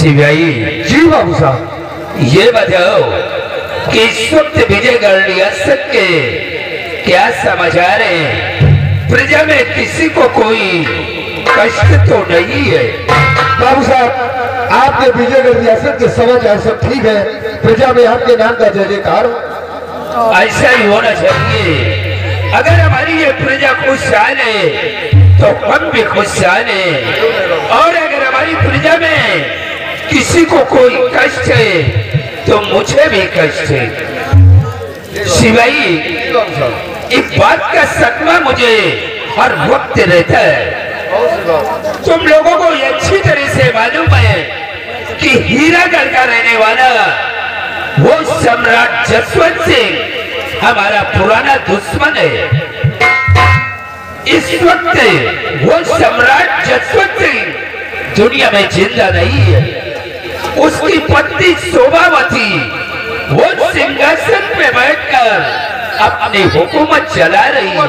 शिवाई जी बाबू साहब, ये बताओ कि इस वक्त विजयगढ़ रियासत के क्या समाचार है? प्रजा में किसी को कोई कष्ट तो नहीं है? बाबू साहब, आपके विजयगढ़ रियासत के समाचार सब ठीक है। प्रजा में आपके नाम का जय जयकार हो। ऐसा ही होना चाहिए। अगर हमारी ये प्रजा खुशहाल है तो हम भी खुशहाल हैं, और अगर हमारी प्रजा में किसी को कोई कष्ट है तो मुझे भी कष्ट है। शिवाई, इस बात का सदमा मुझे हर वक्त रहता है। तुम लोगों को ये अच्छी तरह से मालूम है कि हीरागढ़ का रहने वाला वो सम्राट जसवंत सिंह हमारा पुराना दुश्मन है। इस वक्त वो सम्राट जसवंत सिंह दुनिया में जिंदा नहीं है। उसकी पत्नी शोभावती वो सिंहासन पे बैठकर अपनी हुकूमत चला रही है।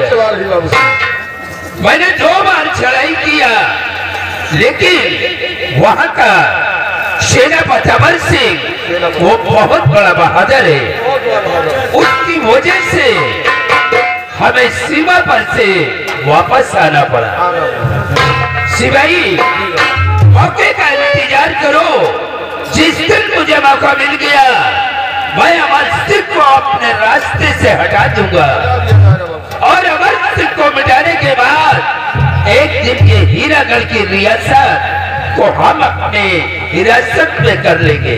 मैंने 2 बार चढ़ाई किया, लेकिन वहां का सेनापति अमर सिंह वो बहुत बड़ा बहादुर है। उसकी वजह से हमें सीमा पर से वापस आना पड़ा। शिवाई, मौके का इंतजार करो। जिस दिन मुझे मौका मिल गया, मैं अमर सिंह को अपने रास्ते से हटा दूंगा, और अमर सिंह को मिटाने के बाद एक दिन ये हीरागढ़ की रियासत को हम अपने हिरासत में कर लेंगे।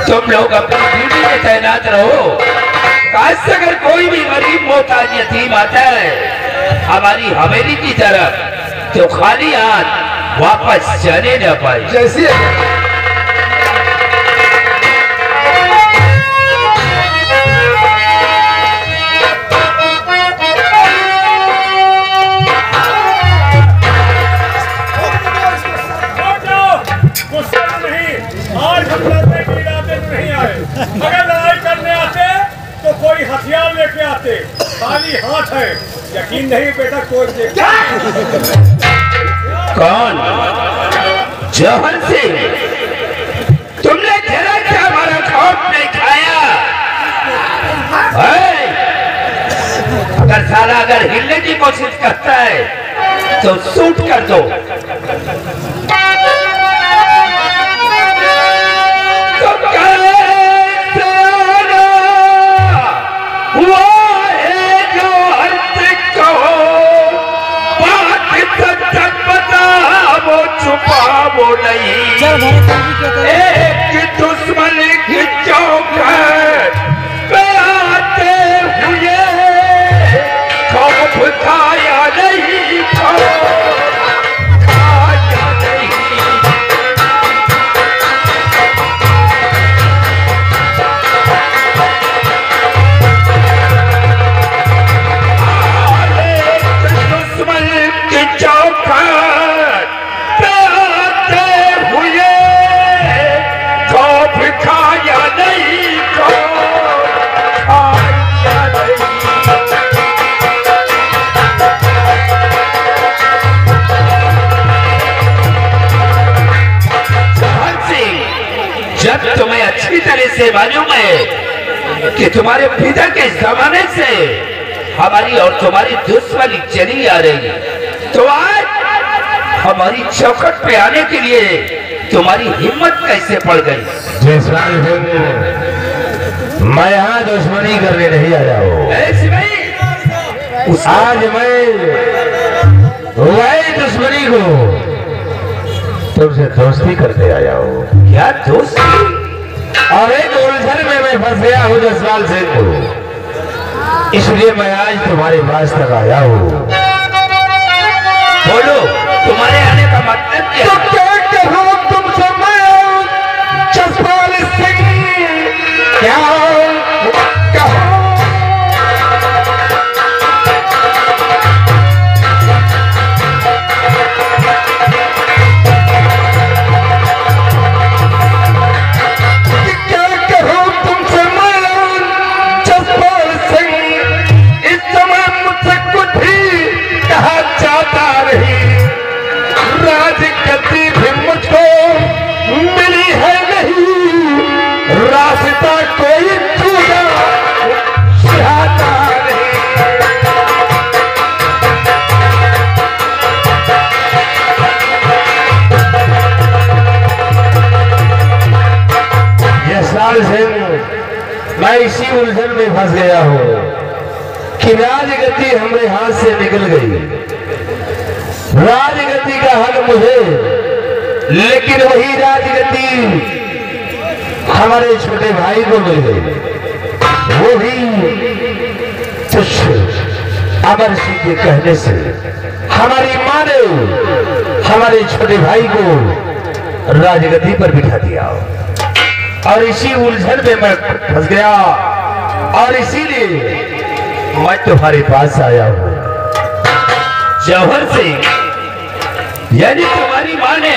तुम लोग अपनी ड्यूटी में तैनात रहो। काश अगर कोई भी गरीब मोहताज यतीम आता है हमारी हवेली की तरफ, तो खाली हाथ वापस चले न पाए। जैसे अगर लड़ाई करने आते तो कोई हथियार लेके आते, खाली हाथ है। यकीन नहीं बेटा, कोई देखता कौन? जौहर सिंह, तुमने जरा क्या हमारा खौफ नहीं खाया? अगर साला अगर हिलने की कोशिश करता है तो शूट कर दो। वो नहीं, एक दुश्मन की चौखट पे आते हुए खौफ खाया नहीं, खाया नहीं। दुश्मन की चौखट जब तुम्हें अच्छी तरह से मालूम है कि तुम्हारे पिता के जमाने से हमारी और तुम्हारी दुश्मनी चली आ रही है, तो आज हमारी चौखट पे आने के लिए तुम्हारी हिम्मत कैसे पड़ गई? मैं यहाँ दुश्मनी करने नहीं आया हूँ। आज मैं वही दुश्मनी को तुमसे दोस्ती करते आया हूँ। क्या दोस्ती? और एक उलझन में मैं फंस गया हूँ जसवाल सिंह को, इसलिए मैं आज तुम्हारे पास तक आया हूँ। बोलो, तुम्हारे आने का मतलब क्या? तो क्या कहूँ तुमसे मैं जसवाल सिंह, क्या कहूँ? इस समय मुझसे कुछ भी जसपाल सिंह, मैं इसी उलझन में फंस गया हूँ कि राजगद्दी हमारे हाथ से निकल गई। राजगद्दी का हक मुझे, लेकिन वही राजगद्दी हमारे छोटे भाई को मिल गई। वो भी अमर सिंह के कहने से हमारी मां ने हमारे छोटे भाई को राजगद्दी पर बिठा दिया और इसी उलझन में मैं फंस गया और इसीलिए मैं तुम्हारे पास आया हूं। जौहर सिंह, यानी तुम्हारी मां ने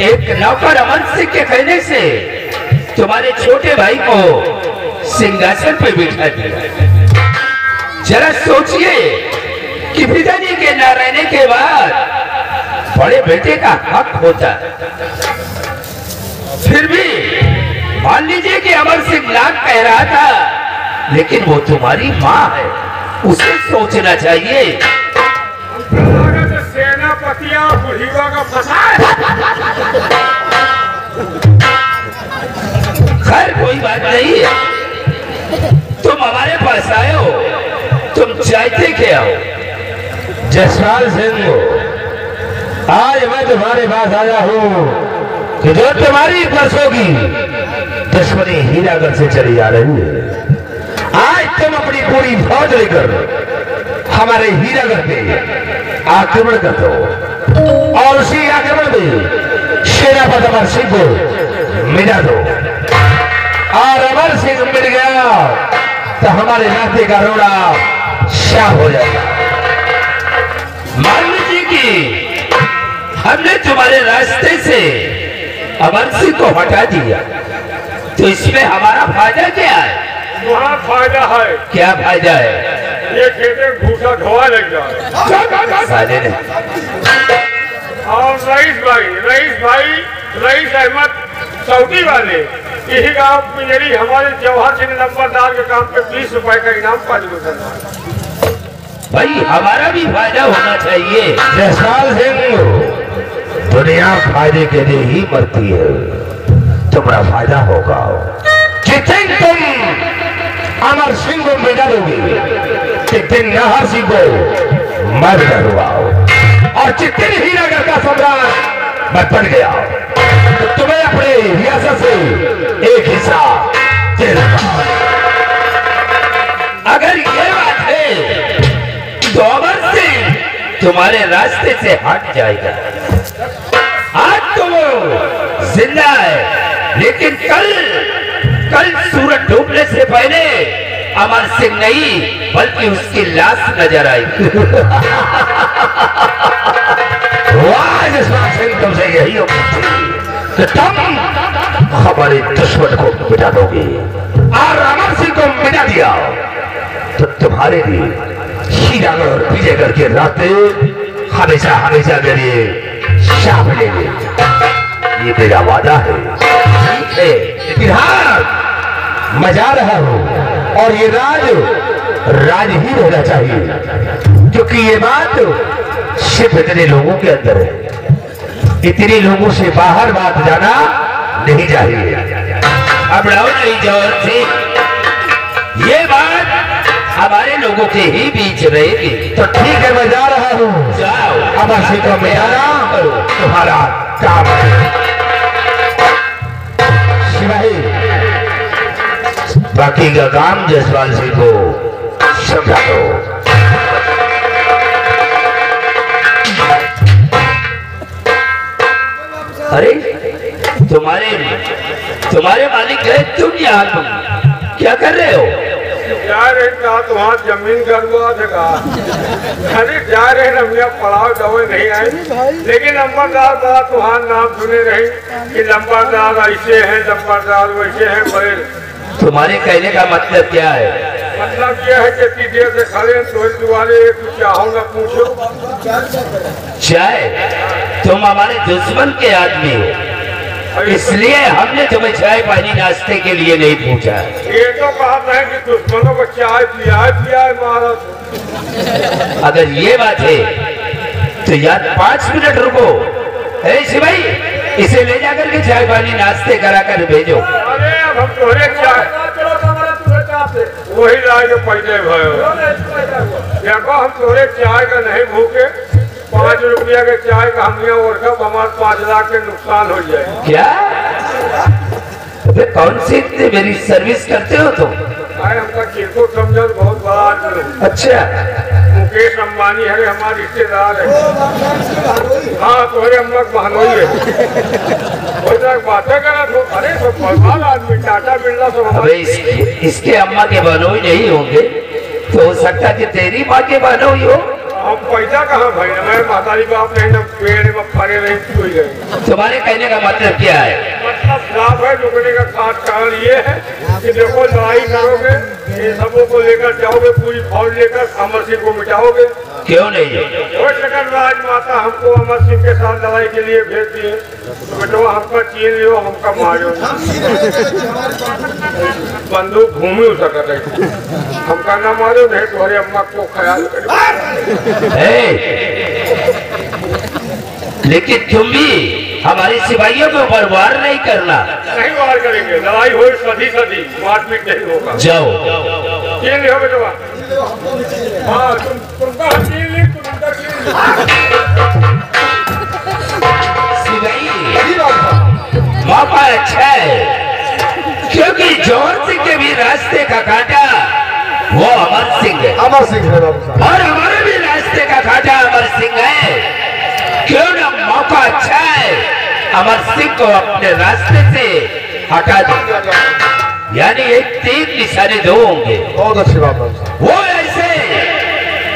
एक नौकर अमर सिंह के कहने से तुम्हारे छोटे भाई को सिंहासन पर बिठा दिया। जरा सोचिए कि पिताजी के न रहने के बाद बड़े बेटे का हक होता, फिर भी मान लीजिए कि अमर सिंह लाख कह रहा था, लेकिन वो तुम्हारी माँ है, उसे सोचना चाहिए। सेनापतिया बुढ़ीवा का फंसा। खैर कोई बात नहीं है, तुम हमारे पास आए हो, तुम चाहते क्या हो? जसपाल सिंह, आज मैं तुम्हारे पास आया हूँ कि जो तुम्हारी परसों की दुश्मनी हीरागढ़ से चली आ रही है, आज तुम अपनी पूरी फौज लेकर हमारे हीरागढ़ पे आक्रमण कर दो और उसी आक्रमण में सेनापति अमर सिंह को मिटा दो। और अमर सिंह मिल गया तो हमारे नाते का रोड़ा शाह हो जाएगा। मान लीजिए कि हमने तुम्हारे रास्ते से अमर सिंह को हटा दिया, तो इसमें हमारा फायदा क्या है? वहाँ फायदा है। क्या फायदा है? ये खेते भूसा धोआ लग जाए। फायदे नहीं। और रईस अहमद सऊदी वाले यही गांव में यदि हमारे जवाहर सिंह नंबरदार के काम पे 20 रुपए का इनाम पा दिया। भाई हमारा भी फायदा होना चाहिए। जसपाल सिंह, दुनिया फायदे के लिए ही मरती है, तुम्हारा फायदा होगा जितने तुम अमर सिंह को मिटा दोगे, जितने नाहर सिंह को मैं मिटा दूंगा, और जितने हीरागढ़ का सम्राट मैं बन गया तो तुम्हें अपने रियासत से एक हिस्सा दे दूंगा। अगर ये बात है तो अमर सिंह तुम्हारे रास्ते से हट जाएगा। आज तो वो जिंदा है, लेकिन कल सूरज डूबने से पहले अमर सिंह नहीं बल्कि उसकी लाश नजर आएगी। जसपाल सिंह, तुमसे यही उम्मीद थी कि तुम हमारे दुश्मन को मिटा दोगे, और अमर सिंह को मिटा दिया तो तुम्हारे लिए हीरागढ़ और विजयगढ़ के रास्ते हमेशा हमेशा के लिए शाह मिलेंगे। ये मेरा वादा है। ठीक है, लेकिन हाँ, मैं जा रहा हूँ और ये राज ही रहना चाहिए, क्योंकि ये बात सिर्फ इतने लोगों के अंदर है, इतने लोगों से बाहर बात जाना नहीं चाहिए। अब नहीं जौहर सिंह, ये बात हमारे लोगों के ही बीच रहेगी। तो ठीक है, मैं जा रहा हूँ। जाओ। अमर सिंह को मिटाना तुम्हारा काम है। सिपाही, बाकी का काम जसपाल सिंह को समझा दो। अरे तुम्हारे मालिक गए, तुम यहाँ क्या कर रहे हो? जा रहे कहा तो वहाँ जमीन गड़बड़ा जगह, अरे जा रहे रमिया पड़ाव दवे नहीं आए, लेकिन नंबरदार बड़ा तुम्हारा नाम सुने रहे कि नंबरदार ऐसे हैं, नंबरदार वैसे हैं। बड़े तुम्हारे कहने का मतलब क्या है? मतलब यह है कि इतनी देर से खड़े तो वाले कुछ चाहो ना पूछो। चाय, तुम हमारे दुश्मन के आदमी हो, इसलिए हमने तुम्हें चाय पानी नाश्ते के लिए नहीं पूछा। ये तो कहते हैं कि दुश्मनों को चाय पिया महाराज। अगर ये बात है तो यार 5 मिनट रुको। सिपाही, इसे ले जाकर के चाय पानी नाश्ते करा कर भेजो। अरे हम तोरे चाय वही लाए के पैसे भयो देखो हम तोरे चाय का नहीं भूखे 5 रुपया के चाय का हम यहाँ और हमारे 5 लाख के नुकसान हो जाए। क्या कौन सी इतनी मेरी सर्विस करते हो तुम? हमका किसको समझो बहुत बड़ा आदमी। अच्छा मुकेश अंबानी है हमारे रिश्तेदार है। हाँ तोरे हम लोग बहनोई है बातें करा तो अरे तो बर्बाद आदमी टाटा बिरला सब। अबे इसके अम्मा के बहनोई नहीं होंगे तो हो सकता है कि तेरी माँ के बहनोई हो। हम पैसा कहाँ भाई मैं मातारी बाप नहीं ना पेड़ में फरे रहे कोई गए। तुम्हारे कहने का मतलब क्या है? मतलब साफ है रुकने का खास कारण ये है कि देखो लड़ाई करोगे ये सबों को लेकर जाओगे पूरी फौज लेकर अमर सिंह को मिटाओगे। क्यों नहीं? वो सेकंड राजमाता हमको अमर सिंह के साथ लड़ाई के लिए भेज दिए तो बेटो हमका चीन लियो हमका मारो बंदूक घूमी हो सकता है हमका ना मारो नहीं तुम्हारे अम्मा को ख्याल लेकिन तुम भी हमारे सिपाहियों को ऊपर वार नहीं करना। नहीं वार करेंगे लड़ाई हो सदी सदी मारपीट नहीं होगा। जाओ चीन लियो बेटवा। हाँ तुमका चीन ली तुमका चीन मौका अच्छा है क्योंकि जौहर सिंह के भी रास्ते का कांटा वो अमर सिंह है। अमर सिंह है और हमारे भी रास्ते का कांटा अमर सिंह है। क्यों ना मौका अच्छा है अमर सिंह को अपने रास्ते से हटा दो यानी एक 3 निशाने 2 होंगे। बहुत अच्छी बात है। वो ऐसे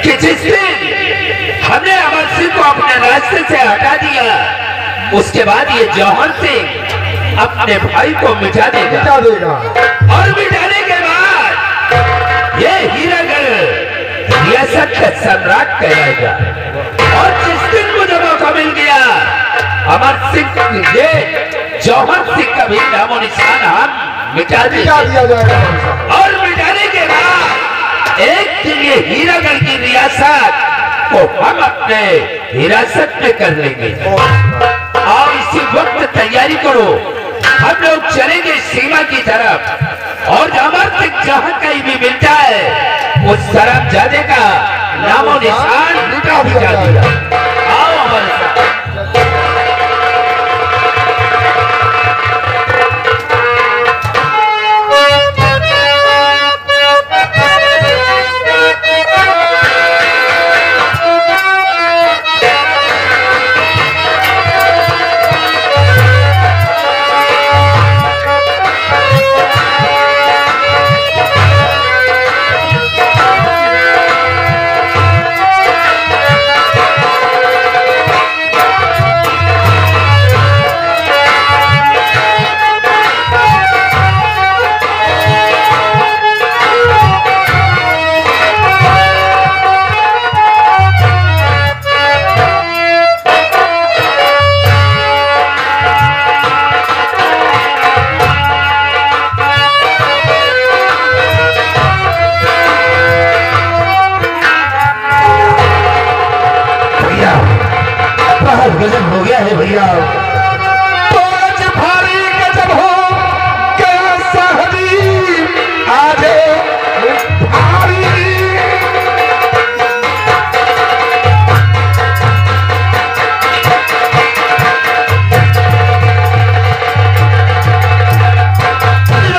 कि जिस दिन हमने अमर सिंह को अपने रास्ते से हटा दिया उसके बाद ये जौहर सिंह अपने भाई को मिटा देगा और मिटाने के बाद ये हीरागढ़ रियासत का सम्राट कहलाएगा। और जिस दिन मुझे मौका मिल गया अमर सिंह ये जौहर सिंह का भी नामो निशान हम मिटा दिया जाएगा। और मिटाने के बाद एक दिन ये हीरागढ़ की रियासत को हम अपने हिरासत में कर लेंगे। और इसी वक्त तैयारी करो हम लोग चलेंगे सीमा की तरफ और अमर सिंह जहां कहीं भी मिलता है उस तरफ जाने का नामो निशान मिटा दिया। आओ अमर सिंह। गजब हो गया है भैया। तो आज भारी गजब हो गया साहबी आज भारी।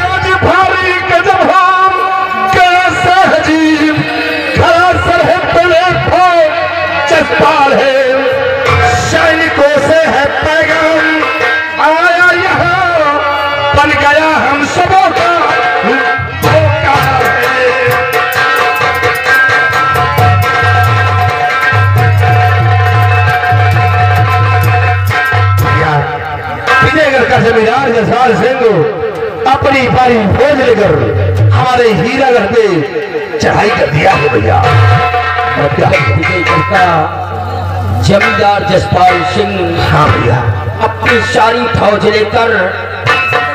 आज भारी गजब हो गया साहबी खड़ा सरहद पे देखो चस्पार है सैनिकों से है पैगाम आया यहाँ बन गया हम सबों का धोखा है। विजयगढ़ का जमींदार जसपाल सिंह अपनी बारी फौज लेकर हमारे हीरागढ़ पे चढ़ाई कर दिया है भैया। विजयगढ़ का जमींदार जसपाल सिंह हाँ भैया अपनी सारी फौज लेकर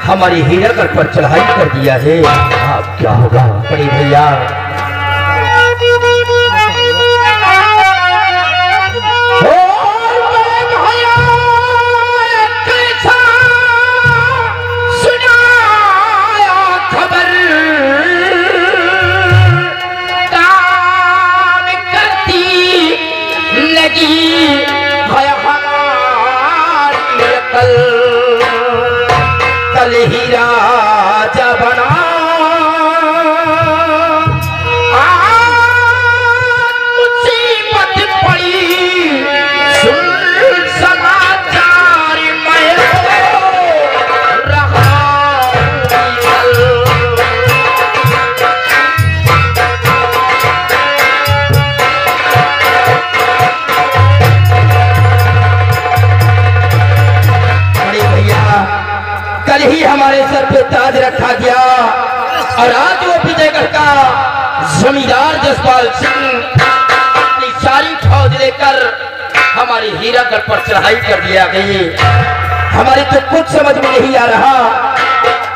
हमारी हीरागढ़ पर चढ़ाई कर दिया है। अब क्या होगा बड़ी भैया सुनाया ही राजा बना। मुसीबत पड़ी सुन समाचार मैं रहा। बड़े भैया कल ही हमारे सर पे ताज रखा गया और आज वो विजयगढ़ का जमींदार जसपाल सिंह अपनी सारी फौज लेकर हमारे हीरागढ़ पर चढ़ाई कर दिया गई। हमारे तो कुछ समझ में नहीं आ रहा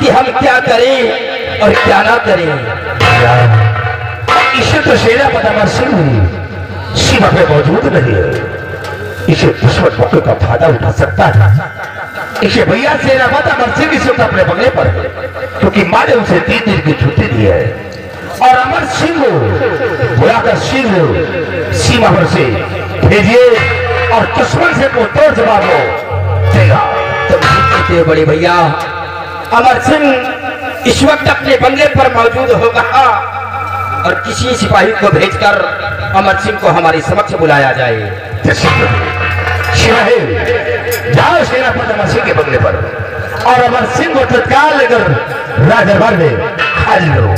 कि हम क्या करें और क्या ना करें। इसे तो सेनापति अमर सिंह सीमा पे मौजूद नहीं है। इसे दुश्मन मौके का फायदा उठा सकता है। इसे भैया सेनापति अमर सिंह इसे अपने बंगले पर क्योंकि माँ ने उसे 3 दिन की छुट्टी दी है और अमर सिंह को बुलाकर सिंह सीमा पर से भेजिए और दुश्मन से को तोड़ जवाब देगा। तो कहते हो बड़े भैया अमर सिंह इस वक्त अपने बंगले पर मौजूद होगा और किसी सिपाही को भेजकर अमर सिंह को हमारे समक्ष बुलाया जाए। जाओ सेनापति अमर सिंह के बंगले पर और अमर सिंह को तत्काल लेकर राजदरबार में हाजिर करो।